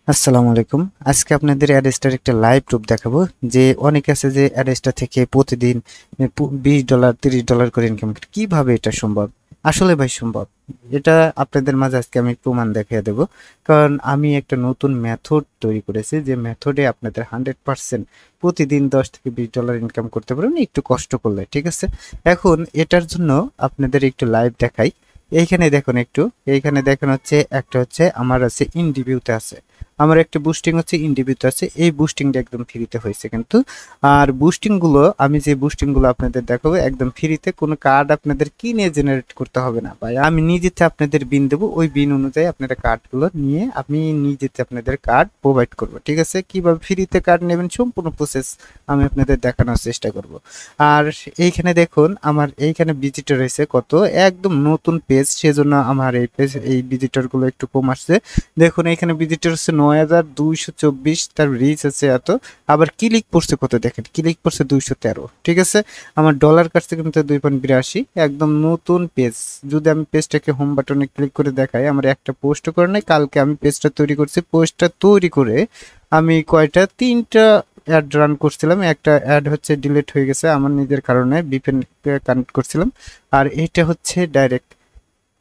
আসসালামু আলাইকুম। আজকে আপনাদের অ্যাডেস্টার একটা লাইভ প্রুফ দেখাবো যে অনেকে আছে যে অ্যাডেস্টা থেকে প্রতিদিন $20 $30 করে ইনকাম করে। কিভাবে এটা সম্ভব? আসলে ভাই সম্ভব। এটা আপনাদের মাঝে আজকে আমি প্রমাণ দেখিয়ে দেব। কারণ আমি একটা নতুন মেথড তৈরি করেছি যে মেথডে আপনাদের 100% প্রতিদিন $10 থেকে $20 ইনকাম করতে পারবেন একটু কষ্ট করলে, ঠিক আছে? এখন এটার জন্য আপনাদের একটু লাইভ দেখাই। এইখানে দেখুন একটু, এইখানে দেখুন হচ্ছে একটা হচ্ছে আমার আছে ইনডিভিউতে আছে, আমার একটা বুস্টিং হচ্ছে ইন্ডিভিতে আছে। এই বুস্টিংটা একদম ফ্রিতে হয়েছে কিন্তু। আর বুস্টিং গুলো আমি যে বুস্টিং গুলো আপনাদের দেখাবো একদম ফ্রিতে, কোনো কার্ড আপনাদের কিনে জেনারেট করতে হবে না ভাই। আমি নিজেতে আপনাদের বিন দেবো, ওই বিন অনুযায়ী আপনারা কার্ডগুলো নিয়ে আমি নিজেতে আপনাদের কার্ড প্রোভাইড করব, ঠিক আছে? কিভাবে ফ্রিতে কার্ড নেবেন সম্পূর্ণ প্রসেস আমি আপনাদের দেখানোর চেষ্টা করব। আর এইখানে দেখুন আমার এইখানে ভিজিটর রয়েছে কত, একদম নতুন পেজ, সেজন্য আমার এই পেজ এই ভিজিটর গুলো একটু কম আসছে। দেখুন এখানে ভিজিটর হচ্ছে 9224, তার রিচ আছে এত। আবার ক্লিক পড়ছে কত দেখেন, ক্লিক পড়ছে 213, ঠিক আছে? আমার ডলার কাটছে কিন্তু 2.82, একদম নতুন পেজ। যদি আমি পেজটাকে হোম বাটনে ক্লিক করে দেখাই, আমার একটা পোস্ট করে নাই, কালকে আমি পেজটা তৈরি করছি। পোস্টটা তৈরি করে আমি কয়টা তিনটা অ্যাড রান করছিলাম, একটা অ্যাড হচ্ছে ডিলিট হয়ে গেছে আমার নিজের কারণে, ভিপিএন কানেক্ট করছিলাম। আর এটা হচ্ছে ডাইরেক্ট,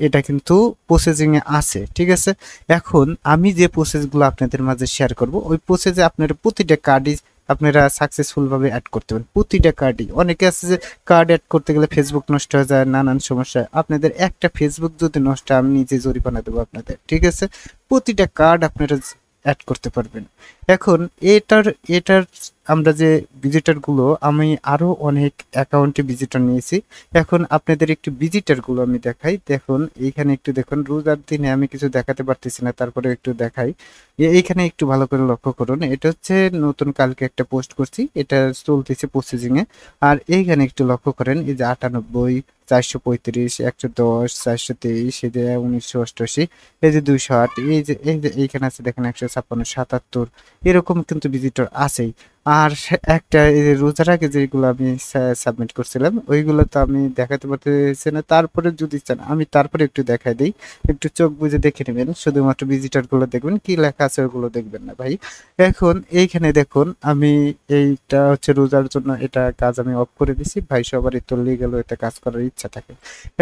এটা কিন্তু প্রসেসিং এ আছে, ঠিক আছে? এখন আমি যে প্রসেসগুলো আপনাদের মাঝে শেয়ার করব, ওই প্রসেসে আপনারা প্রতিটা কার্ডই আপনারা সাকসেসফুল ভাবে অ্যাড করতে পারেন। প্রতিটা কার্ডই, অনেকে আছে যে কার্ড অ্যাড করতে গেলে ফেসবুক নষ্ট হয়ে যায়, নানান সমস্যা। আপনাদের একটা ফেসবুক যদি নষ্ট হয়, আমি নিজে জরিমানা দেবো আপনাদের, ঠিক আছে? প্রতিটা কার্ড আপনারা অ্যাড করতে পারবেন। এখন এটার এটার আমরা যে ভিজিটর গুলো, আমি আরো অনেক অ্যাকাউন্টে ভিজিটর নিয়েছি। এখন আপনাদের একটু ভিজিটর গুলো আমি দেখাই। দেখুন এইখানে একটু দেখুন, রোজার দিনে আমি কিছু দেখাতে পারতেছি না, তারপরে একটু দেখাই। এইখানে একটু ভালো করে লক্ষ্য করুন, এটা হচ্ছে নতুন কালকে একটা পোস্ট করছি, এটা চলতেছে প্রসেসিং এ। আর এইখানে একটু লক্ষ্য করেন, এই যে 98, 435, 110, 423, এই যে 1988, এই যে 208, এই যে এইখানে আছে দেখেন 156, 77, এরকম কিন্তু ভিজিটর আছেই। আর একটা এই যে রোজার আগে যেগুলো আমি সাবমিট করছিলাম, ওইগুলো তো আমি দেখাতে পারতেছি না। তারপরে যদি চান আমি তারপরে একটু দেখাই দিই, একটু চোখ বুজে দেখে নেবেন, শুধুমাত্র ভিজিটর গুলো দেখবেন, কি লেখা আছে ওগুলো দেখবেন না ভাই। এখন এইখানে দেখুন আমি, এইটা হচ্ছে রোজার জন্য এটা কাজ আমি অফ করে দিছি ভাই, সবারই তো লিগ্যাল ওয়েতে কাজ করার ইচ্ছা থাকে।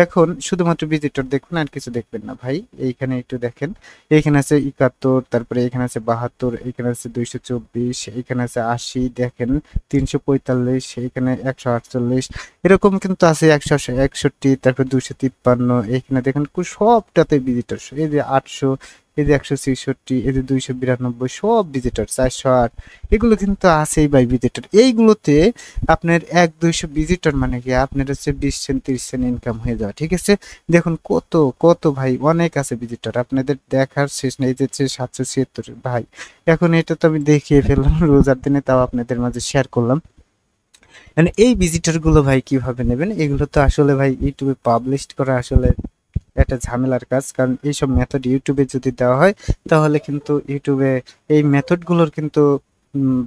এখন শুধুমাত্র ভিজিটর দেখুন, আর কিছু দেখবেন না ভাই। এইখানে একটু দেখেন, এইখানে আছে 71, তারপরে এখানে আছে 72, এখানে আছে 224, এখানে আছে 80, দেখেন 345, এখানে 148, এরকম কিন্তু আছে 161, তারপর 253, এখানে দেখেন সবটাতে ভিজিটর। এই যে 800, এই যে 166, এই যে 292, সব ভিজিটর। 408, এগুলো কিন্তু আছেই ভাই ভিজিটর। এইগুলোতে আপনার 100-200 ভিজিটর মানে কি আপনার হচ্ছে 20 সেন্ট 30 সেন্ট ইনকাম হয়ে যাওয়া, ঠিক আছে? দেখুন কত কত ভাই, অনেক আছে ভিজিটর, আপনাদের দেখার শেষ নেই। যে 776 ভাই, এখন এটা তো আমি দেখিয়ে ফেললাম রোজার দিনে, তাও আপনাদের মাঝে শেয়ার করলাম। মানে এই ভিজিটর গুলো ভাই কিভাবে নেবেন, এগুলো তো আসলে ভাই ইউটিউবে পাবলিশ করা আসলে একটা ঝামেলার কাজ। কারণ এইসব মেথড ইউটিউবে যদি দেওয়া হয়, তাহলে কিন্তু ইউটিউবে এই মেথড গুলোর কিন্তু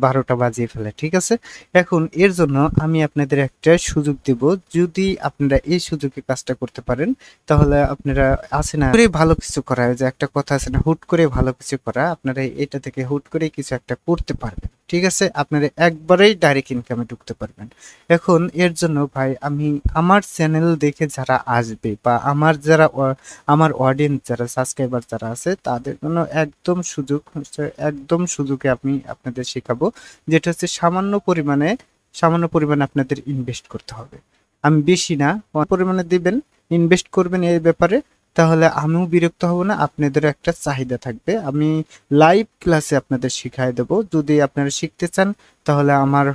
12টা বাজিয়ে ফেলে, ঠিক আছে? এখন এর জন্য আমি আপনাদের একটা সুযোগ দেব। যদি আপনারা এই সুযোগে কাজটা করতে পারেন, তাহলে আপনারা, আছে না করে ভালো কিছু করা, ওই যে একটা কথা আছে না, হুট করে ভালো কিছু করা, আপনারা এটা থেকে হুট করে কিছু একটা করতে পারবেন, ঠিক আছে? আপনারা একবারেই ডাইরেক্ট ইনকামে ঢুকতে পারবেন। এখন এর জন্য ভাই আমি, আমার চ্যানেল দেখে যারা আসবে বা আমার যারা আমার অডিয়েন্স যারা সাবস্ক্রাইবার যারা আছে, তাদের জন্য একদম সুযোগ হচ্ছে, একদম সুযোগে আমি আপনাদের শেখাবো, যেটা হচ্ছে সামান্য পরিমাণে আপনাদের ইনভেস্ট করতে হবে। আমি বেশি না, অল্প পরিমাণে দিবেন, ইনভেস্ট করবেন এই ব্যাপারে। তাহলে আমিও বিরক্ত হব না, আপনাদেরও একটা চাহিদা থাকবে। আমি লাইভ ক্লাসে আপনাদের শিখাই দেবো। যদি আপনারা শিখতে চান, তাহলে আমার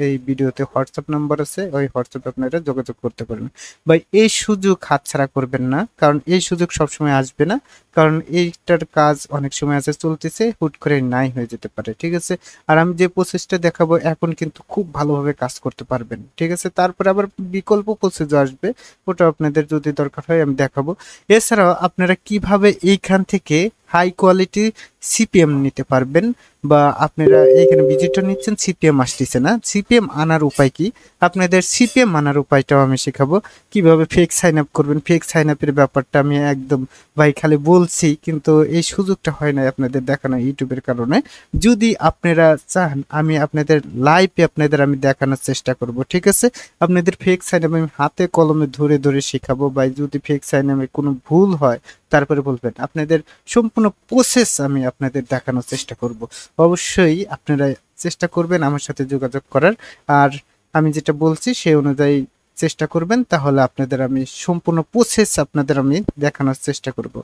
এই ভিডিওতে হোয়াটসঅ্যাপ নাম্বার আছে, ওই হোয়াটসঅ্যাপে আপনারা যোগাযোগ করতে পারেন। ভাই এই সুযোগ হাতছাড়া করবেন না, কারণ এই সুযোগ সবসময় আসবে না। কারণ এইটার কাজ অনেক সময় আছে চলতেছে, হুট করে নাই হয়ে যেতে পারে, ঠিক আছে? আর আমি যে প্রসেসটা দেখাবো এখন কিন্তু খুব ভালোভাবে কাজ করতে পারবেন, ঠিক আছে? তারপরে আবার বিকল্প প্রসেস আসবে, ওটা আপনাদের যদি দরকার হয় আমি দেখাবো। এছাড়াও আপনারা কিভাবে এইখান থেকে হাই কোয়ালিটি সিপিএম নিতে পারবেন, বা আপনারা এইখানে ভিজিটর নিচ্ছেন সিপিএম আসতেছে না, সিপিএম আনার উপায় কি, আপনাদের সিপিএম আনার উপায়টাও আমি শেখাবো, কিভাবে ফেক সাইন আপ করবেন। ফেক সাইন আপের ব্যাপারটা আমি একদম ভাই খালি বলছি, কিন্তু এই সুযোগটা হয় না আপনাদের দেখানো ইউটিউবের কারণে। যদি আপনারা চান আমি আপনাদের লাইভে আপনাদের আমি দেখানোর চেষ্টা করব, ঠিক আছে। আপনাদের ফেক সাইন আপ আমি হাতে কলমে ধরে ধরে শেখাবো ভাই। যদি ফেক সাইন আপে কোনো ভুল হয় তারপরে বলবেন, আপনাদের সম্পূর্ণ প্রসেস আমি আপনাদের দেখানোর চেষ্টা করব। অবশ্যই আপনারা চেষ্টা করবেন আমার সাথে যোগাযোগ করার, আর আমি যেটা বলছি সেই অনুযায়ী চেষ্টা করবেন, তাহলে আপনাদের আমি সম্পূর্ণ প্রসেস আপনাদের আমি দেখানোর চেষ্টা করব।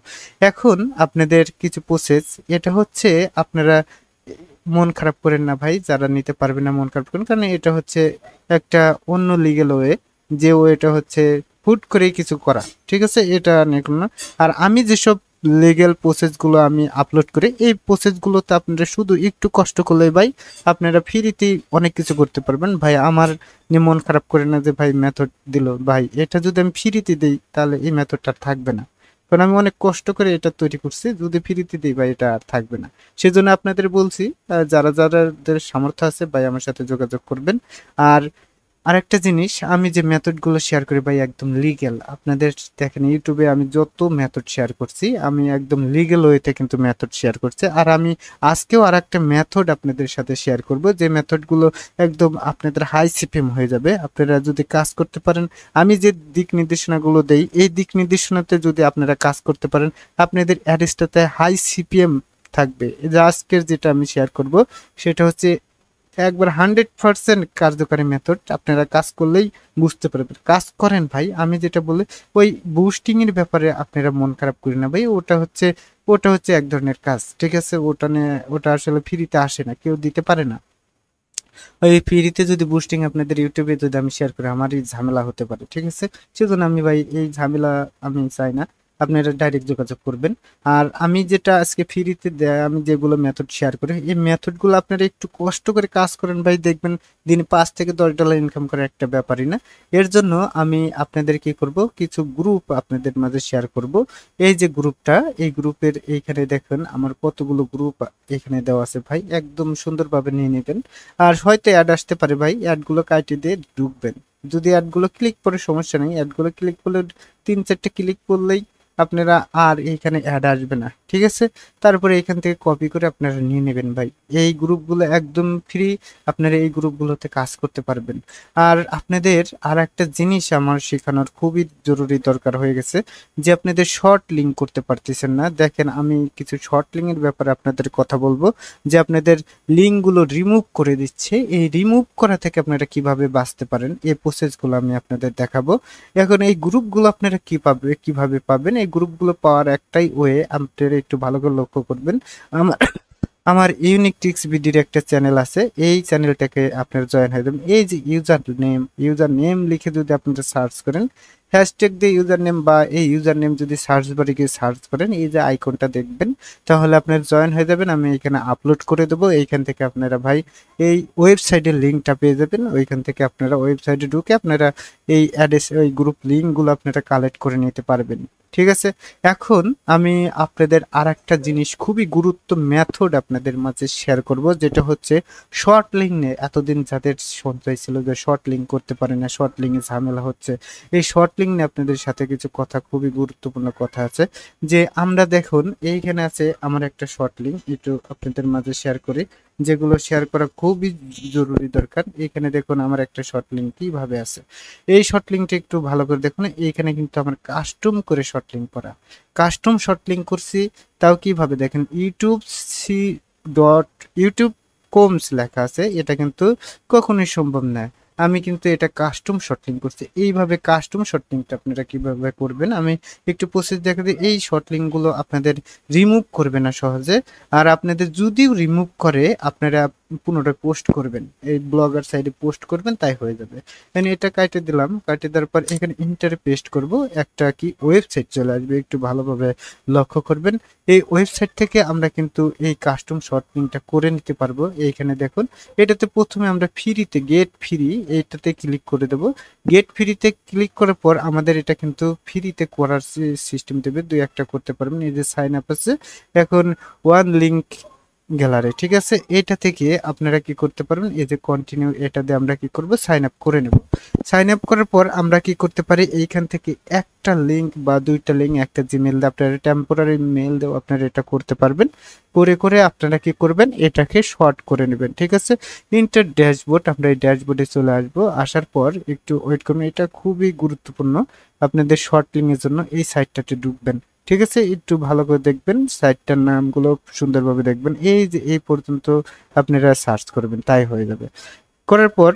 এখন আপনাদের কিছু প্রসেস, এটা হচ্ছে আপনারা মন খারাপ করেন না ভাই, যারা নিতে পারবেন না মন খারাপ করেন, কারণ এটা হচ্ছে একটা অন্য লিগ্যাল ওয়ে, যে ওয়েটা হচ্ছে হুট করেই কিছু করা, ঠিক আছে, এটা নিয়ে কোনো না। আর আমি যেসব লিগ্যাল প্রসেসগুলো আমি আপলোড করি, এই প্রসেসগুলোতে আপনারা শুধু একটু কষ্ট করলেই ভাই আপনারা ফ্রিতেই অনেক কিছু করতে পারবেন ভাই। আমার নিয়ে মন খারাপ করে না যে ভাই মেথড দিল, ভাই এটা যদি আমি ফ্রিতে দিই তাহলে এই মেথডটা থাকবে না, কারণ আমি অনেক কষ্ট করে এটা তৈরি করছি। যদি ফ্রিতে দিই ভাই এটা আর থাকবে না। সেজন্য আপনাদের বলছি, যারা যাদের সামর্থ্য আছে ভাই আমার সাথে যোগাযোগ করবেন। আর আরেকটা জিনিস, আমি যে মেথডগুলো শেয়ার করি ভাই একদম লিগ্যাল। আপনাদের দেখেন ইউটিউবে আমি যত মেথড শেয়ার করছি আমি একদম লিগ্যাল ওয়েতে কিন্তু মেথড শেয়ার করছি। আর আমি আজকেও আর একটা মেথড আপনাদের সাথে শেয়ার করব, যে মেথডগুলো একদম আপনাদের হাই সিপিএম হয়ে যাবে আপনারা যদি কাজ করতে পারেন। আমি যে দিক নির্দেশনাগুলো দেই এই দিক নির্দেশনাতে যদি আপনারা কাজ করতে পারেন, আপনাদের অ্যাডসটাতে হাই সিপিএম থাকবে। এই যে আজকের যেটা আমি শেয়ার করব সেটা হচ্ছে একবার 100% কার্যকারী মেথড, আপনারা কাজ করলেই বুঝতে পারবেন। কাজ করেন ভাই, আমি যেটা বলি ওই বুস্টিং এর ব্যাপারে আপনারা মন খারাপ করেন না ভাই, ওটা হচ্ছে এক ধরনের কাজ, ঠিক আছে। ওটা নিয়ে ওটা আসলে ফ্রিতে আসে না, কেউ দিতে পারে না। ওই ফ্রিতে যদি বুস্টিং আপনাদের ইউটিউবে যদি আমি শেয়ার করি আমারই ঝামেলা হতে পারে, ঠিক আছে। সেজন্য আমি ভাই এই ঝামেলা আমি চাই না, আপনারা ডাইরেক্ট যোগাযোগ করবেন। আর আমি যেটা আজকে ফ্রিতে দেয়, আমি যেগুলো মেথড শেয়ার করি এই মেথডগুলো আপনারা একটু কষ্ট করে কাজ করেন ভাই, দেখবেন দিনে $5 থেকে $10 ইনকাম করার একটা ব্যাপারই না। এর জন্য আমি আপনাদের কি করব, কিছু গ্রুপ আপনাদের মাঝে শেয়ার করব। এই যে গ্রুপটা, এই গ্রুপের এইখানে দেখেন আমার কতগুলো গ্রুপ এখানে দেওয়া আছে ভাই, একদম সুন্দরভাবে নিয়ে নেবেন। আর হয়তো অ্যাড আসতে পারে ভাই, অ্যাডগুলো কাটিয়ে দিয়ে ঢুকবেন। যদি অ্যাডগুলো ক্লিক করে সমস্যা নেই, অ্যাডগুলো ক্লিক করলে 3-4টে ক্লিক করলেই আপনারা আর এইখানে অ্যাড আসবে না, ঠিক আছে। তারপরে এখান থেকে কপি করে আপনারা নিয়ে নেবেন ভাই। এই গ্রুপগুলো একদম ফ্রি, আপনারা এই গ্রুপগুলোতে কাজ করতে পারবেন। আর আপনাদের আর একটা জিনিস আমার শেখানোর খুবই জরুরি দরকার হয়ে গেছে, যে আপনাদের শর্ট লিঙ্ক করতে পারতেছেন না। দেখেন আমি কিছু শর্ট লিঙ্কের ব্যাপারে আপনাদের কথা বলবো, যে আপনাদের লিঙ্কগুলো রিমুভ করে দিচ্ছে। এই রিমুভ করা থেকে আপনারা কিভাবে বাঁচতে পারেন এই প্রসেসগুলো আমি আপনাদের দেখাবো। এখন এই গ্রুপগুলো আপনারা কিভাবে পাবেন, এই গ্রুপগুলো পাওয়ার একটাই ওয়ে, আপনারা একটু ভালো করে লক্ষ্য করবেন। আমার আমার ইউনিক টিক্স ভিডিওর একটা চ্যানেল আছে, এই চ্যানেলটাকে আপনারা জয়েন হয়ে যাবেন। এই যে ইউজার নেম লিখে যদি আপনারা সার্চ করেন, হ্যাশট্যাগ দিয়ে ইউজার নেম, বা এই ইউজার নেম যদি সার্চ বারে গিয়ে সার্চ করেন, এই যে আইকনটা দেখবেন, তাহলে আপনারা জয়েন হয়ে যাবেন। আমি এখানে আপলোড করে দেবো, এইখান থেকে আপনারা ভাই এই ওয়েবসাইটের লিঙ্কটা পেয়ে যাবেন। ওইখান থেকে আপনারা ওয়েবসাইটে ঢুকে আপনারা এই অ্যাড্রেস ওই গ্রুপ লিঙ্কগুলো আপনারা কালেক্ট করে নিতে পারবেন, ঠিক আছে। এখন আমি আপনাদের আর একটা জিনিস খুবই গুরুত্ব মেথড আপনাদের মাঝে শেয়ার করব, যেটা হচ্ছে শর্ট লিঙ্ক নিয়ে। এতদিন যাদের সঞ্চয় ছিল যে শর্ট লিঙ্ক করতে পারে না, শর্ট লিঙ্কে ঝামেলা হচ্ছে, এই শর্ট লিঙ্ক নিয়ে আপনাদের সাথে কিছু কথা, খুবই গুরুত্বপূর্ণ কথা আছে। যে আমরা দেখুন এইখানে আছে আমার একটা শর্ট লিঙ্ক, একটু আপনাদের মাঝে শেয়ার করি, যেগুলো শেয়ার করা খুবই জরুরি দরকার। এখানে দেখুন আমার একটা শর্ট লিঙ্ক কিভাবে আছে, এই শর্ট লিঙ্কটা একটু ভালো করে দেখুন। এইখানে কিন্তু আমার কাস্টম করে শর্ট লিঙ্ক করা, কাস্টম শর্ট লিঙ্ক করছি। তাও কিভাবে দেখেন, ইউটিউব.কমস লেখা আছে, এটা কিন্তু কখনোই সম্ভব নয়। আমি কিন্তু এটা কাস্টম শর্ট লিঙ্ক করছি। এইভাবে কাস্টম শর্ট লিঙ্কটা আপনারা কিভাবে করবেন আমি একটু প্রসেস দেখা দিই। এই শর্ট লিঙ্কগুলো আপনাদের রিমুভ করবে না সহজে। আর আপনাদের যদিও রিমুভ করে, আপনারা পুনরায় পোস্ট করবেন, এই ব্লগার সাইডে পোস্ট করবেন, তাই হয়ে যাবে। এখানে এটা কাটে দিলাম, কাটে দেওয়ার পর এখানে ইন্টারে পেস্ট করব, একটা কি ওয়েবসাইট চলে আসবে, একটু ভালোভাবে লক্ষ্য করবেন। এই ওয়েবসাইট থেকে আমরা কিন্তু এই কাস্টম শর্ট লিঙ্কটা করে নিতে পারবো। এইখানে দেখুন, এটাতে প্রথমে আমরা ফ্রিতে গেট ফ্রি এইটাতে ক্লিক করে দেব। গেট ফ্রিতে ক্লিক করার পর আমাদের এটা কিন্তু ফ্রিতে করার সিস্টেম দেবে, দুই একটা করতে পারবেন। এই যে সাইন আপ আছে, এখন ওয়ান লিঙ্ক গ্যালারি, ঠিক আছে, এটা থেকে আপনারা কি করতে পারবেন, এই যে কন্টিনিউ, এটা দিয়ে আমরা কি করব, সাইন আপ করে নেব। সাইন আপ করার পর আমরা কি করতে পারি, এইখান থেকে একটা লিঙ্ক বা দুইটা লিঙ্ক একটা জিমেল দিয়ে আপনারা টেম্পোরারি মেল দিয়ে আপনারা এটা করতে পারবেন। করে করে আপনারা কি করবেন, এটাকে শর্ট করে নেবেন, ঠিক আছে। ইন্টার ড্যাশবোর্ড, আমরা এই ড্যাশবোর্ডে চলে আসবো, আসার পর একটু ওয়েট করুন, এটা খুবই গুরুত্বপূর্ণ আপনাদের শর্ট লিঙ্কের জন্য। এই সাইটটাতে ঢুকবেন, ঠিক আছে, একটু ভালো করে দেখবেন, সাইটটার নামগুলো সুন্দরভাবে দেখবেন, এই যে এই পর্যন্ত আপনারা সার্চ করবেন, তাই হয়ে যাবে। করার পর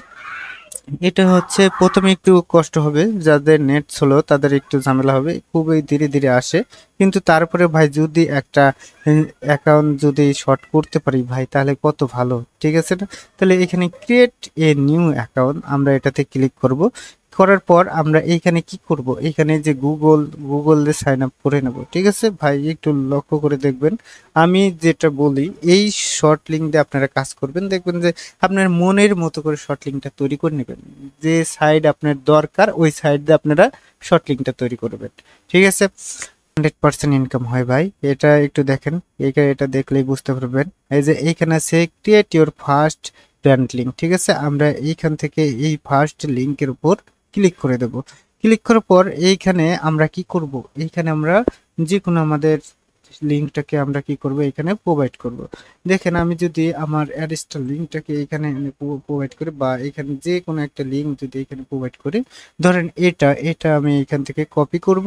এটা হচ্ছে প্রথমে একটু কষ্ট হবে, যাদের নেট স্লো তাদের একটু ঝামেলা হবে, খুবই ধীরে ধীরে আসে। কিন্তু তারপরে ভাই যদি একটা অ্যাকাউন্ট যদি শর্ট করতে পারি ভাই, তাহলে কত ভালো, ঠিক আছে না। তাহলে এখানে ক্রিয়েট এ নিউ অ্যাকাউন্ট, আমরা এটাতে ক্লিক করব। করার পর আমরা এইখানে কি করব, এইখানে যে গুগল দিয়ে সাইন আপ করে নেব, ঠিক আছে ভাই, একটু লক্ষ্য করে দেখবেন। আমি যেটা বলি, এই শর্ট লিঙ্ক দিয়ে আপনারা কাজ করবেন, দেখবেন যে আপনার মনের মতো করে শর্ট লিঙ্কটা তৈরি করে নেবেন, যে সাইড আপনার দরকার ওই সাইড দিয়ে আপনারা শর্ট লিঙ্কটা তৈরি করবেন, ঠিক আছে। 100% ইনকাম হয় ভাই, এটা একটু দেখেন, এইখানে এটা দেখলেই বুঝতে পারবেন। এই যে এইখানে আছে create your first brand link, ঠিক আছে, আমরা এইখান থেকে এই ফার্স্ট লিঙ্কের উপর ক্লিক করে দেব। ক্লিক করার পর এইখানে আমরা কি করব, এইখানে আমরা যে কোনো আমাদের লিঙ্কটাকে আমরা কি করব, এখানে প্রোভাইড করব। দেখেন আমি যদি আমার অ্যাড্রেসটা লিঙ্কটাকে এখানে প্রোভাইড করি, বা এখানে যে কোনো একটা লিঙ্ক যদি এখানে প্রোভাইড করি, ধরেন এটা এটা আমি এখান থেকে কপি করব,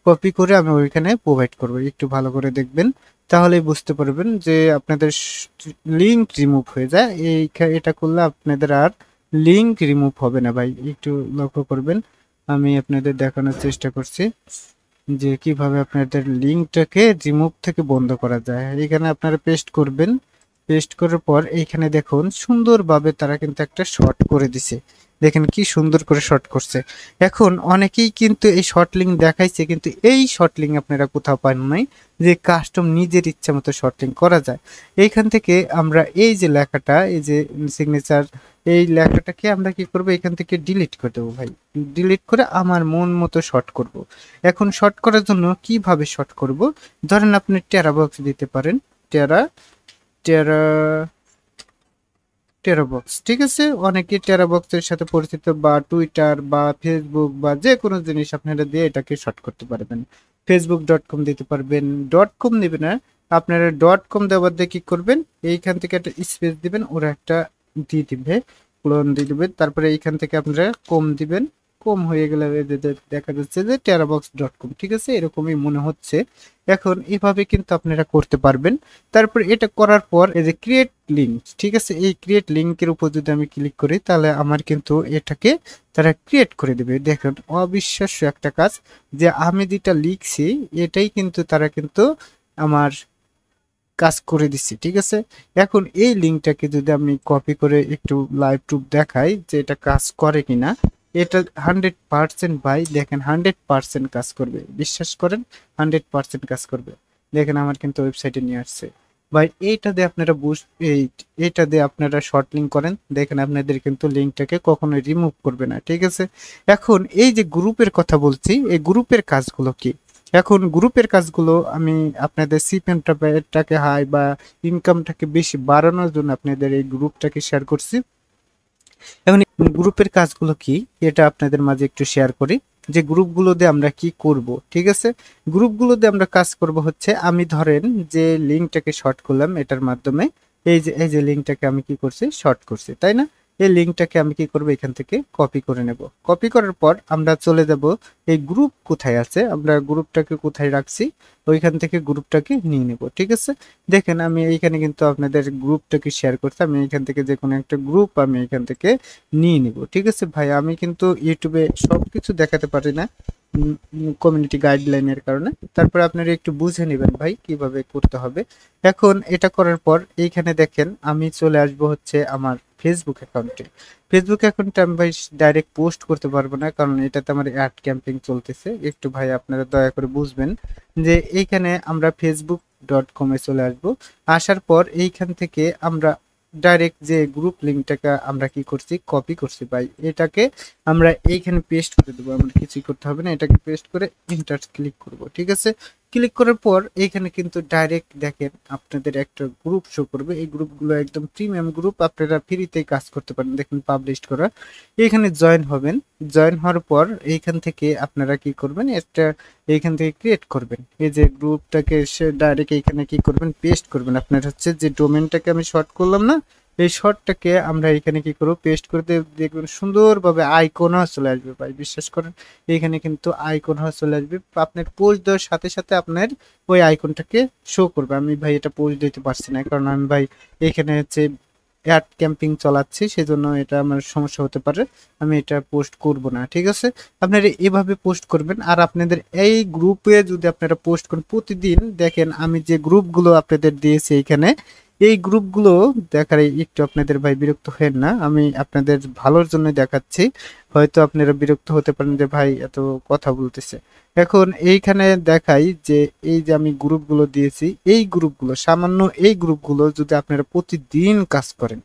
কপি করে আমি ওইখানে প্রোভাইড করব, একটু ভালো করে দেখবেন, তাহলে বুঝতে পারবেন যে আপনাদের লিঙ্ক রিমুভ হয়ে যায়। এই এটা করলে আপনাদের আর লিঙ্ক রিমুভ হবে না ভাই, একটু লক্ষ্য করবেন। আমি আপনাদের দেখানোর চেষ্টা করছি যে কিভাবে আপনাদের লিঙ্কটাকে রিমুভ থেকে বন্ধ করা যায়। এখানে আপনারা পেস্ট করবেন, পেস্ট করার পর এইখানে দেখুন সুন্দরভাবে তারা কিন্তু একটা শর্ট করে দিছে, দেখেন কি সুন্দর করে শর্ট করছে। এখন অনেকেই কিন্তু এই শর্ট লিঙ্ক দেখাইছে, কিন্তু এই শর্ট লিঙ্ক আপনারা কোথাও পান নাই, যে কাস্টম নিজের ইচ্ছা মতো শর্ট লিঙ্ক করা যায়। এইখান থেকে আমরা এই যে লেখাটা, এই যে সিগনেচার, এই লেখাটাকে আমরা কি করব, এখান থেকে ডিলিট করে দেবো ভাই, ডিলিট করে আমার মন মতো শর্ট করব। এখন শর্ট করার জন্য কিভাবে শর্ট করব, ধরেন আপনি টেরা বক্স দিতে পারেন, টেরা টেরা টেরা বক্স, ঠিক আছে, অনেকে টেরা বক্সের সাথে পরিচিত, বা টুইটার বা ফেসবুক বা যে কোনো জিনিস আপনারা দিয়ে এটাকে শর্ট করতে পারবেন। facebook.com দিতে পারবেন, .com দিবে না, আপনারা .com দেওয়ার দিয়ে কি করবেন, এইখান থেকে একটা স্পেস দিবেন, ওরা একটা দিয়ে দিবে, ক্লোন দিয়ে দিবেন, তারপরে এইখান থেকে আপনারা কম দিবেন, কম হয়ে গেলে দেখা যাচ্ছে যে terabox.com, ঠিক আছে, এরকমই মনে হচ্ছে। এখন এভাবে কিন্তু আপনারা করতে পারবেন। তারপর এটা করার পর এই যে ক্রিয়েট লিঙ্ক, ঠিক আছে, এই ক্রিয়েট লিঙ্কের উপর যদি আমি ক্লিক করি, তাহলে আমার কিন্তু এটাকে তারা ক্রিয়েট করে দেবে। দেখেন অবিশ্বাস্য একটা কাজ, যে আমি যেটা লিখছি এটাই কিন্তু তারা কিন্তু আমার কাজ করে দিচ্ছি, ঠিক আছে। এখন এই লিঙ্কটাকে যদি আমি কপি করে একটু লাইভ প্রুফ দেখাই যে এটা কাজ করে কিনা, এটা 100% ভাই, দেখেন 100% কাজ করবে, বিশ্বাস করেন 100% কাজ করবে। দেখেন আমার কিন্তু ওয়েবসাইটে নিয়ে আসছে ভাই, এইটা দিয়ে আপনারা এইটা দিয়ে আপনারা শর্ট লিঙ্ক করেন, দেখেন আপনাদের কিন্তু লিঙ্কটাকে কখনোই রিমুভ করবে না, ঠিক আছে। এখন এই যে গ্রুপের কথা বলছি, এই গ্রুপের কাজগুলো কি, এখন গ্রুপের কাজগুলো আমি আপনাদের সিপিএমটাকে হাই বা ইনকামটাকে বেশি বাড়ানোর জন্য আপনাদের এই গ্রুপটাকে শেয়ার করছি। এখন গ্রুপের কাজগুলো কি, এটা আপনাদের মাঝে একটু শেয়ার করি, যে গ্রুপগুলো দিয়ে আমরা কি করব, ঠিক আছে। গ্রুপগুলো দিয়ে আমরা কাজ করব হচ্ছে, আমি ধরেন যে লিঙ্কটাকে শর্ট করলাম এটার মাধ্যমে, এই যে লিঙ্কটাকে আমি কি করছি, শর্ট করছি, তাই না। এই লিঙ্কটাকে আমি কি করব, এখান থেকে কপি করে নেব। কপি করার পর আমরা চলে যাব, এই গ্রুপ কোথায় আছে, আমরা গ্রুপটাকে কোথায় রাখছি, ওইখান থেকে গ্রুপটাকে নিয়ে নেব, ঠিক আছে। দেখেন আমি এইখানে কিন্তু আপনাদের গ্রুপটাকে শেয়ার করছি, আমি এখান থেকে যে কোনো একটা গ্রুপ আমি এখান থেকে নিয়ে নিব, ঠিক আছে ভাই। আমি কিন্তু ইউটিউবে সবকিছু দেখাতে পারি না, কমিউনিটি গাইডলাইনের কারণে। তারপরে আপনারা একটু বুঝে নেবেন ভাই কিভাবে করতে হবে। এখন এটা করার পর এইখানে দেখেন আমি চলে আসবো হচ্ছে আমার ফেসবুক অ্যাকাউন্টে। ফেসবুক অ্যাকাউন্টে আমি ভাই ডাইরেক্ট পোস্ট করতে পারবো না, কারণ এটাতে আমার অ্যাড ক্যাম্পেইন চলতেছে। একটু ভাই আপনারা দয়া করে বুঝবেন যে এইখানে আমরা facebook.com-এ চলে আসবো। আসার পর এইখান থেকে আমরা ডাইরেক্ট যে গ্রুপ লিঙ্কটাকে আমরা কি করছি, কপি করছি ভাই, এটাকে আমরা এইখানে পেস্ট করে দেবো। আমরা কিছুই করতে হবে না, এটাকে পেস্ট করে ইন্টার ক্লিক করব। ঠিক আছে, ক্লিক করার পর এইখানে কিন্তু ডাইরেক্ট দেখেন আপনাদের একটা গ্রুপ শো করবে। এই গ্রুপগুলো একদম প্রিমিয়াম গ্রুপ, আপনারা ফ্রিতেই কাজ করতে পারেন। দেখেন পাবলিশ করা, এইখানে জয়েন হবেন। জয়েন হওয়ার পর এইখান থেকে আপনারা কি করবেন, একটা এইখান থেকে ক্রিয়েট করবেন। এই যে গ্রুপটাকে সে ডাইরেক্ট এইখানে কি করবেন, পেস্ট করবেন। আপনার হচ্ছে যে ডোমেনটাকে আমি শর্ট করলাম না, এই শর্টটাকে আমরা এখানে কি করব, পেস্ট করে দেখবেন সুন্দরভাবে আইকন চলে আসবে ভাই, বিশ্বাস করেন। এখানে কিন্তু আইকন চলে আসবে, আপনার পোস্ট দেওয়ার সাথে সাথে আপনার ওই আইকনটাকে শো করবে। আমি ভাই এটা পোস্ট দিতে পারছি না, কারণ আমি ভাই এখানে হচ্ছে অ্যাড ক্যাম্পিং চালাচ্ছি, সেজন্য এটা আমার সমস্যা হতে পারে। আমি এটা পোস্ট করব না, ঠিক আছে। আপনারা এভাবে পোস্ট করবেন। আর আপনাদের এই গ্রুপে যদি আপনারা পোস্ট করেন প্রতিদিন, দেখেন আমি যে গ্রুপগুলো আপনাদের দিয়েছি এইখানে, এই গ্রুপগুলো দেখার একটু আপনাদের ভাই বিরক্ত হেন না, আমি আপনাদের ভালোর জন্য দেখাচ্ছি। হয়তো আপনারা বিরক্ত হতে পারেন যে ভাই এত কথা বলতেছে। এখন এইখানে দেখাই যে এই যে আমি গ্রুপগুলো দিয়েছি, এই গ্রুপগুলো সামান্য, এই গ্রুপগুলো যদি আপনারা প্রতিদিন কাজ করেন,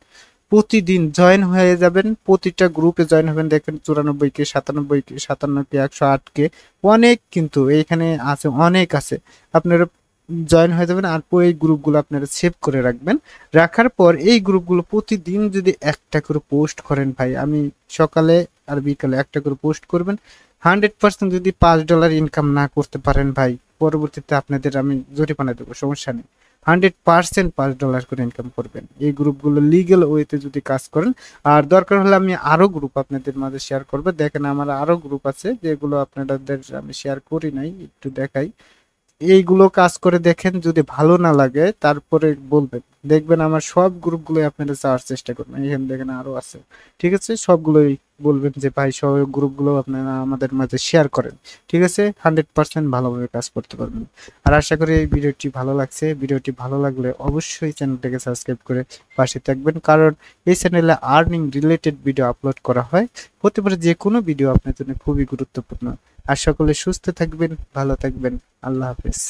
প্রতিদিন জয়েন হয়ে যাবেন, প্রতিটা গ্রুপে জয়েন হবেন। দেখেন 94 কে, 97 কে, 57 কে, 108 কে, অনেক কিন্তু এইখানে আছে, অনেক আছে। আপনারা জয়েন হয়ে যাবেন। আর এই গ্রুপগুলো আপনারা সেভ করে রাখবেন। রাখার পর এই গ্রুপগুলো প্রতিদিন যদি একটা করে পোস্ট করেন ভাই, আমি সকালে আর বিকালে একটা করে পোস্ট করবেন, 100% যদি $5 ইনকাম না করতে পারেন ভাই, পরবর্তীতে আপনাদের আমি জরিমানা দেবো, সমস্যা নেই। 100% $5 করে ইনকাম করবেন এই গ্রুপগুলো লিগ্যাল ওয়েতে যদি কাজ করেন। আর দরকার হলে আমি আরো গ্রুপ আপনাদের মাঝে শেয়ার করবো। দেখেন আমার আরো গ্রুপ আছে যেগুলো আপনাদের আমি শেয়ার করি নাই, একটু দেখাই। এইগুলো কাজ করে দেখেন, যদি ভালো না লাগে তারপরে বলবেন। দেখবেন আমার সব গ্রুপগুলোই আপনারা যাওয়ার চেষ্টা করবেন, এখানে দেখেন আরো আছে। ঠিক আছে, সবগুলোই বলবেন যে ভাই সব গ্রুপগুলো আপনারা আমাদের মাঝে শেয়ার করেন। ঠিক আছে, 100% ভালোভাবে কাজ করতে পারবেন। আর আশা করি এই ভিডিওটি ভালো লাগছে। ভিডিওটি ভালো লাগলে অবশ্যই চ্যানেলটাকে সাবস্ক্রাইব করে পাশে থাকবেন, কারণ এই চ্যানেলে আর্নিং রিলেটেড ভিডিও আপলোড করা হয়। হতে পারে যে কোনো ভিডিও আপনার জন্য খুবই গুরুত্বপূর্ণ। আর সকলে সুস্থ থাকবেন, ভালো থাকবেন। আল্লাহ হাফেজ।